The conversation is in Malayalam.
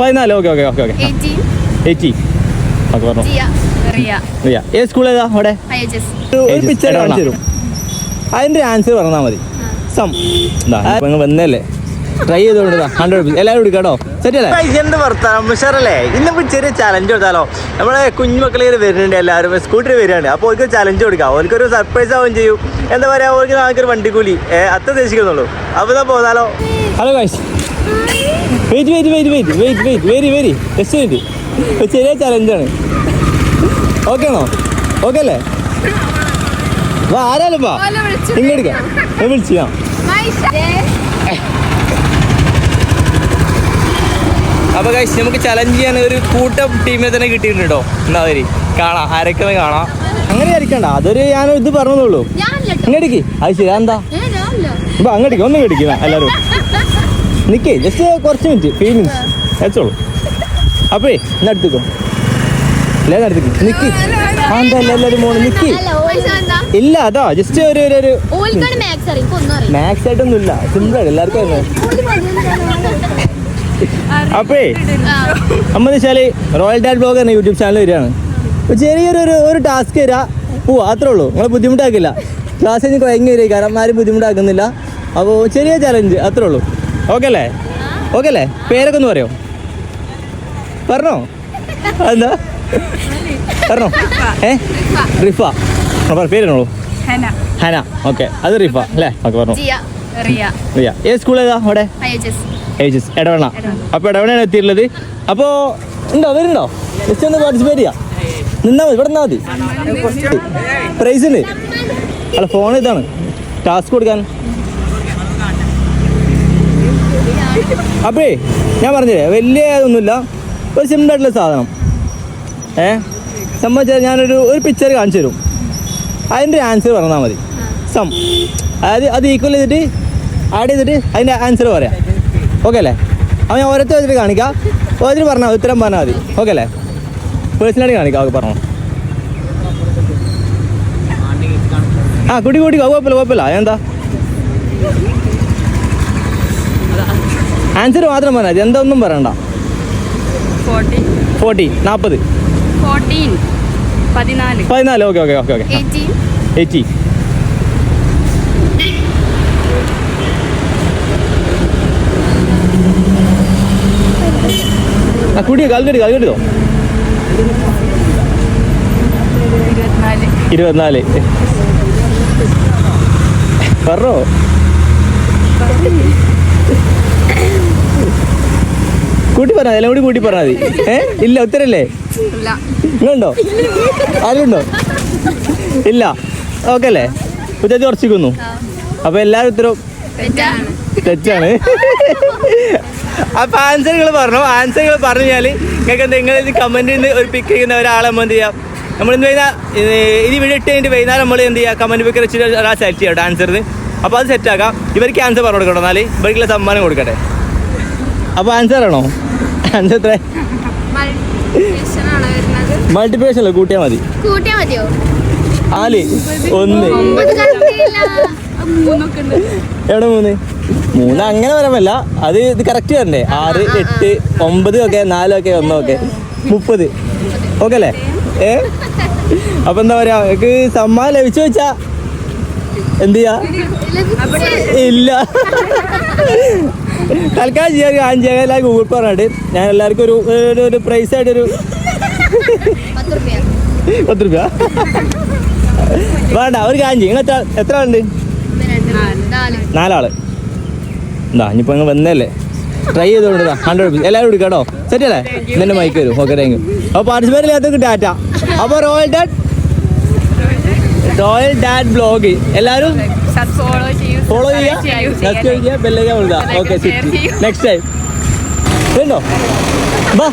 14. ഓക്കെ 80. ഓക്കെ പറഞ്ഞു. ഏത് സ്കൂൾ ഏതാ അവിടെ? ഒരു പിക്ചർ കാണിച്ചു തരും, അതിൻ്റെ ആൻസർ പറഞ്ഞാൽ മതി. സം വന്നല്ലേ, ട്രൈ ചെയ്തോണ്ട് 100 എല്ലാവരും എടുക്കാട്ടോ. സെറ്റല്ലേ? എന്ത് വർത്താനം ഉഷാറല്ലേ? ഇന്നിപ്പോൾ ചെറിയ ചലഞ്ച് കൊടുത്താലോ? നമ്മളെ കുഞ്ഞുമക്കളെ വരുന്നുണ്ട്, എല്ലാവരും സ്കൂട്ടറിൽ വരികയാണ്. അപ്പോൾ അവർക്ക് ചലഞ്ച് കൊടുക്കാം, അവർക്കൊരു സർപ്രൈസ് ആവുകയും ചെയ്യും. എന്താ പറയുക, അവർക്ക് നമുക്കൊരു വണ്ടിക്കൂലി അത്ര ഉദ്ദേശിക്കുന്നുള്ളൂ. അപ്പോൾ ഇതാ പോകാലോ. ഹലോ ഗൈസ്, വെയിറ്റ് ചെറിയ ചലഞ്ചാണ്. ഓക്കെ ആണോ? ഓക്കെ അല്ലേ? വാ, ആരാലും വാ, ഇങ്ങെടുക്കാം വിളിച്ചു. അപ്പോൾ ഗൈസ്, നമുക്ക് ചലഞ്ച് ചെയ്യാൻ ഒരു കൂട്ടം ടീമിനെ തന്നെ കിട്ടിയിട്ടുണ്ട് കേട്ടോ. എന്താ വരി കാണാം, ആരൊക്കെ കാണാം. അങ്ങനെ ആയിരിക്കണ്ട, അതൊരു ഞാൻ ഇത് പറഞ്ഞോളൂ. ഇങ്ങടിക്ക് അത് ശരി. എന്താ അപ്പോൾ അങ്ങടിക്ക് ഒന്നും കടിക്കുക എല്ലാവരും നിൽക്കേ, ജസ്റ്റ് കുറച്ച് മിനിറ്റ്, 3 minutes വെച്ചോളൂ. അപ്പേ ഇന്ന് അടുത്തേക്കോ, എല്ലാവരും അടുത്തേക്ക് നിൽക്കി. എന്താ എല്ലാവരും മോണ് നിൽക്കി. ഇല്ല അതാ ജസ്റ്റ് ഒരു മാത്സ് ആയിട്ടൊന്നും ഇല്ല, സിമ്പിൾ എല്ലാവർക്കും. അപ്പേ അമ്മന്ന് വെച്ചാൽ റോയൽ ഡാഡ് ബ്ലോഗ് എന്ന യൂട്യൂബ് ചാനൽ വരികയാണ്. ചെറിയൊരു ടാസ്ക് തരാ, പോവാ, അത്രേ ഉള്ളൂ. നിങ്ങൾ ബുദ്ധിമുട്ടാക്കില്ല, ക്ലാസ് കഴിഞ്ഞ് കുഴങ്ങി വരിക, കാരണം ആരും ബുദ്ധിമുട്ടാക്കുന്നില്ല. അപ്പോൾ ചെറിയ ചലഞ്ച് അത്രേ ഉള്ളൂ. ഓക്കെ അല്ലേ? പേരൊക്കെ ഒന്ന് പറയോ? പറഞ്ഞോ, എന്താ പറഞ്ഞോ? റിഫ. പേരുള്ളൂ ഹന. ഓക്കെ, അത് റിഫ അല്ലേ? ഓക്കെ പറഞ്ഞു. റിയ. ഏത് സ്കൂൾ ഏതാ അവിടെ? ഇടവണ്ണ. അപ്പോൾ ഇടവണ്ണയാണ് എത്തിയിട്ടുള്ളത്. അപ്പോൾ വരുന്നുണ്ടോ? ജസ്റ്റ് ഒന്ന് പാർട്ടിസിപ്പേറ്റ് ചെയ്യാം. നിന്നാൽ മതി, ഇവിടെ നിന്നാൽ മതി. പ്രൈസ് ഉണ്ട്. അല്ല, ഫോൺ ഇതാണ് ടാസ്ക് കൊടുക്കാൻ. അപ്പേ ഞാൻ പറഞ്ഞില്ലേ, വലിയ ഒന്നുമില്ല, ഒരു സിമ്പിളായിട്ടുള്ള സാധനം. സംബന്ധിച്ചാൽ ഞാനൊരു പിക്ചർ കാണിച്ചു തരും, അതിൻ്റെ ആൻസർ പറഞ്ഞാൽ മതി. സം അതായത് അത് ഈക്വൽ ചെയ്തിട്ട് ആഡ് ചെയ്തിട്ട് അതിൻ്റെ ആൻസർ പറയാം. ഓക്കെ അല്ലേ? അപ്പോൾ ഞാൻ ഓരോരുത്തർ വെച്ചിട്ട് കാണിക്കാം, ഓരോരുത്തർ പറഞ്ഞാൽ മതി, ഉത്തരം പറഞ്ഞാൽ മതി. ഓക്കെ അല്ലേ? പേഴ്സണാലിറ്റി കാണിക്കാം. ഓക്കെ പറഞ്ഞു. കുടി കുഴപ്പമില്ല. എന്താ ആൻസർ മാത്രം പറഞ്ഞാൽ മതി, എന്താ ഒന്നും പറയണ്ട. 40 14 ഓക്കെ 80. കുടിയോ കാൽക്കടിയോ 24. പറഞ്ഞോ. കൂട്ടി പറഞ്ഞാൽ എല്ലാം കൂടി കൂട്ടി പറഞ്ഞാൽ മതി. ഇല്ല, ഉത്തരല്ലേ? ഇങ്ങുണ്ടോ? ആരുണ്ടോ? ഇല്ല. ഓക്കെ അല്ലേ? ഉച്ചത്തി ഉറച്ചിക്കുന്നു. അപ്പോൾ എല്ലാവരും ഉത്തരവും തെറ്റാണ്. അപ്പോൾ ആൻസറുകൾ പറഞ്ഞു കഴിഞ്ഞാൽ നിങ്ങൾക്ക് നിങ്ങൾ കമൻറ്റിൽ നിന്ന് ഒരു പിക്ക് ചെയ്യുന്ന ഒരാളെ നമ്മൾ എന്ത് ചെയ്യാം, നമ്മളിന്ന് ഇനി വീഡിയോ ഇട്ട് കഴിഞ്ഞിട്ട് വൈകുന്നേരം നമ്മൾ എന്ത് ചെയ്യുക, കമൻറ്റ് പിക്ക് വെച്ചിട്ട് ഒരാൾ സെലക്ട് ചെയ്യാം ആൻസറിന്. അപ്പോൾ അത് സെറ്റാക്കാം. ഇവർക്ക് ആൻസർ പറഞ്ഞു കൊടുക്കണം, എന്നാൽ ഇവർക്കുള്ള സമ്മാനം കൊടുക്കട്ടെ. അപ്പോൾ ആൻസർ ആണോ? ആൻസർ എത്ര? മൾട്ടിപ്ലിക്കേഷൻ അല്ല, കൂട്ടിയാൽ മതിയോ? 4 1 എവിടെ 3 അങ്ങനെ പറയാമല്ല, അത് ഇത് കറക്റ്റ് വരണ്ടേ? 6 8 9 ഒക്കെ 4 ഒക്കെ 1 ഒക്കെ 30. ഓക്കെ അല്ലേ? അപ്പൊ എന്താ പറയാ, എനിക്ക് സമ്മാനം ലഭിച്ചു വെച്ചാ എന്ത് ചെയ്യാ? ഇല്ല, തൽക്കാലം ചെയ്യാൻ എല്ലാവരും ഗൂഗിൾ പേ പറഞ്ഞിട്ട് ഞാൻ എല്ലാവർക്കും ഒരു പ്രൈസ് ആയിട്ടൊരു 10 രൂപ വേണ്ട. ഒരു കാര്യം ചെയ്യും. എത്ര ആളുണ്ട്? 4 ആള്. എന്താ ഇനിയിപ്പോൾ നിങ്ങൾ വന്നല്ലേ, ട്രൈ ചെയ്തോണ്ട് 100 എല്ലാവരും എടുക്കാട്ടോ. സെറ്റല്ലേ? ഇന്നെ മൈക്ക് വരും. Okay, thank you. അപ്പോൾ പാർട്ടിസിപ്പേറ്റ് ചെയ്യാത്തവർക്ക് ടാറ്റ. അപ്പോൾ റോയൽ ഡാഡ് ബ്ലോഗ് എല്ലാവരും ഫോളോ ചെയ്യുക, സബ്സ്ക്രൈബ് ചെയ്യുക, ബെല്ലൈക്കൻ കൊടുക്കുക. ഓക്കെ, നെക്സ്റ്റ് ടൈം ഉണ്ടോ? ബാ.